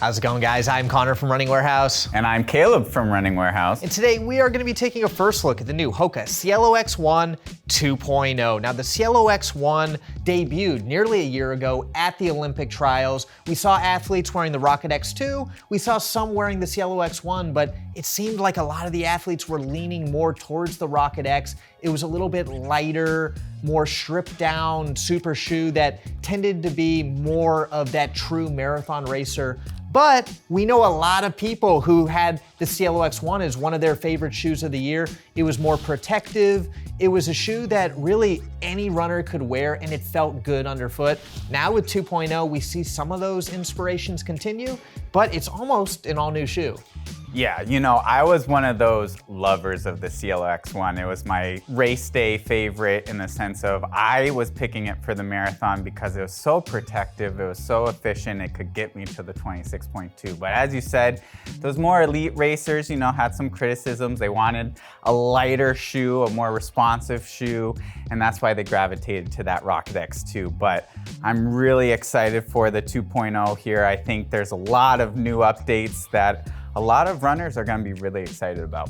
How's it going, guys? I'm Connor from Running Warehouse. And I'm Caleb from Running Warehouse. And today we are going to be taking a first look at the new HOKA Cielo X1 2.0. Now, the Cielo X1 debuted nearly a year ago at the Olympic trials. We saw athletes wearing the Rocket X2. We saw some wearing the Cielo X1, but it seemed like a lot of the athletes were leaning more towards the Rocket X. It was a little bit lighter, more stripped down super shoe that tended to be more of that true marathon racer. But we know a lot of people who had the Cielo X1 as one of their favorite shoes of the year. It was more protective. It was a shoe that really any runner could wear and it felt good underfoot. Now with 2.0, we see some of those inspirations continue, but it's almost an all new shoe. Yeah, you know, I was one of those lovers of the Cielo X1. It was my race day favorite in the sense of I was picking it for the marathon because it was so protective, it was so efficient, it could get me to the 26.2. But as you said, those more elite racers, you know, had some criticisms. They wanted a lighter shoe, a more responsive shoe, and that's why they gravitated to that Rocket X2. But I'm really excited for the 2.0 here. I think there's a lot of new updates that a lot of runners are gonna be really excited about.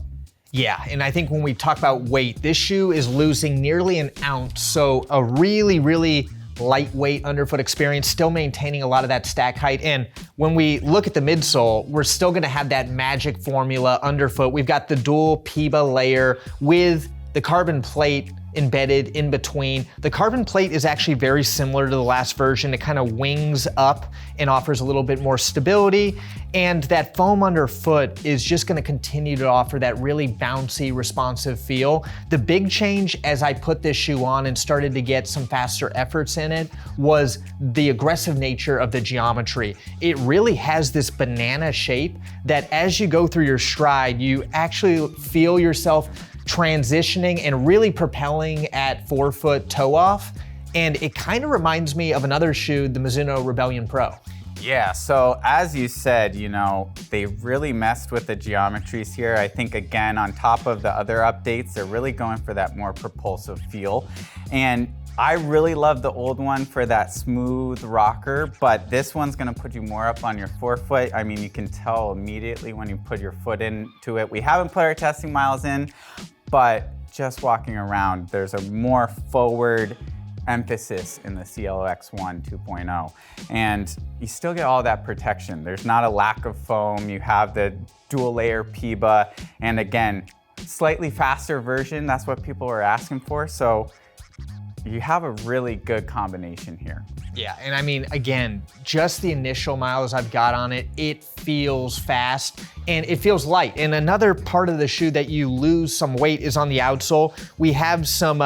Yeah, and I think when we talk about weight, this shoe is losing nearly an ounce. So a really, really lightweight underfoot experience, still maintaining a lot of that stack height. And when we look at the midsole, we're still gonna have that magic formula underfoot. We've got the dual PIBA layer with the carbon plate embedded in between. The carbon plate is actually very similar to the last version. It kind of wings up and offers a little bit more stability. And that foam underfoot is just gonna continue to offer that really bouncy, responsive feel. The big change as I put this shoe on and started to get some faster efforts in it was the aggressive nature of the geometry. It really has this banana shape that as you go through your stride, you actually feel yourself transitioning and really propelling at forefoot toe off. And it kind of reminds me of another shoe, the Mizuno Rebellion Pro. Yeah, so as you said, you know, they really messed with the geometries here. I think again, on top of the other updates, they're really going for that more propulsive feel. And I really love the old one for that smooth rocker, but this one's gonna put you more up on your forefoot. I mean, you can tell immediately when you put your foot into it. We haven't put our testing miles in, but just walking around, there's a more forward emphasis in the Cielo X1 2.0. And you still get all that protection. There's not a lack of foam. You have the dual layer PIBA. And again, slightly faster version. That's what people are asking for. So you have a really good combination here. Yeah, and I mean, again, just the initial miles I've got on it, it feels fast and it feels light. And another part of the shoe that you lose some weight is on the outsole. We have some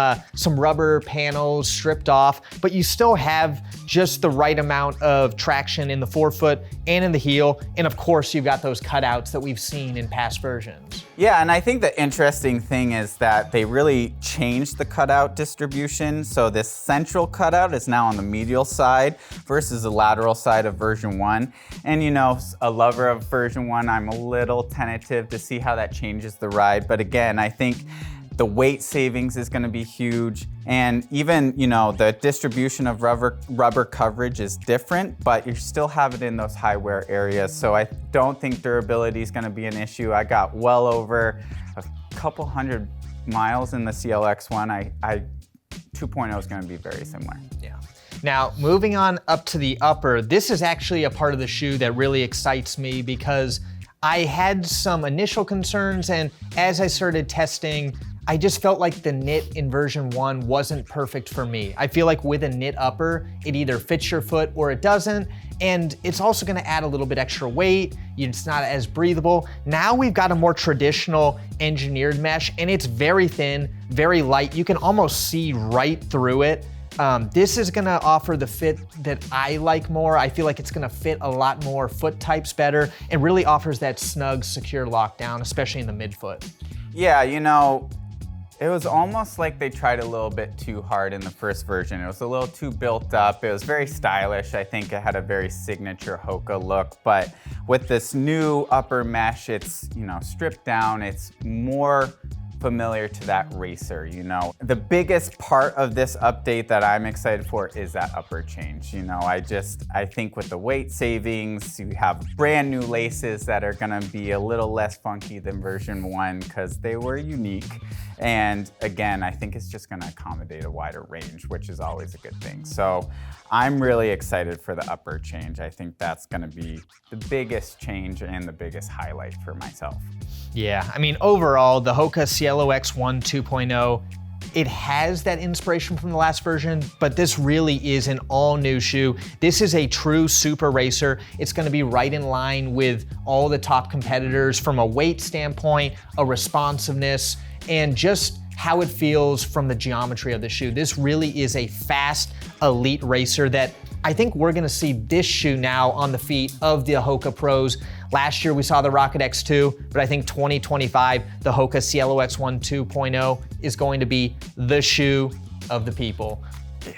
rubber panels stripped off, but you still have just the right amount of traction in the forefoot and in the heel. And of course, you've got those cutouts that we've seen in past versions. Yeah, and I think the interesting thing is that they really changed the cutout distribution. So this central cutout is now on the medial side versus the lateral side of version 1. And you know, a lover of version 1, I'm a little tentative to see how that changes the ride. But again, I think the weight savings is gonna be huge. And even, you know, the distribution of rubber coverage is different, but you still have it in those high wear areas. So I don't think durability is gonna be an issue. I got well over a couple hundred miles in the Cielo X1. 2.0 is gonna be very similar. Yeah. Now, moving on up to the upper, this is actually a part of the shoe that really excites me because I had some initial concerns, and as I started testing, I just felt like the knit in version 1 wasn't perfect for me. I feel like with a knit upper, it either fits your foot or it doesn't, and it's also gonna add a little bit extra weight. It's not as breathable. Now we've got a more traditional engineered mesh, and it's very thin, very light. You can almost see right through it. This is gonna offer the fit that I like more. I feel like it's gonna fit a lot more foot types better and really offers that snug, secure lockdown, especially in the midfoot. Yeah, you know, it was almost like they tried a little bit too hard in the first version. It was a little too built up. It was very stylish. I think it had a very signature HOKA look, but with this new upper mesh, it's, you know, stripped down. It's more familiar to that racer, you know. The biggest part of this update that I'm excited for is that upper change. You know, I think with the weight savings, you have brand new laces that are gonna be a little less funky than version 1 because they were unique. And again, I think it's just gonna accommodate a wider range, which is always a good thing. So I'm really excited for the upper change. I think that's gonna be the biggest change and the biggest highlight for myself. Yeah, I mean, overall, the HOKA Cielo X1 2.0, it has that inspiration from the last version, but this really is an all new shoe. This is a true super racer. It's gonna be right in line with all the top competitors from a weight standpoint, a responsiveness, and just how it feels from the geometry of the shoe. This really is a fast, elite racer that I think we're gonna see this shoe now on the feet of the HOKA pros. Last year we saw the Rocket X2, but I think 2025, the HOKA Cielo X1 2.0 is going to be the shoe of the people. Yeah,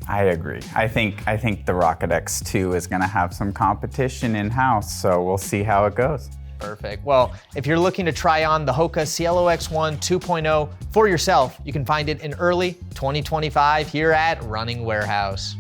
I agree. I think the Rocket X2 is gonna have some competition in-house, so we'll see how it goes. Perfect. Well, if you're looking to try on the HOKA Cielo X1 2.0 for yourself, you can find it in early 2025 here at Running Warehouse.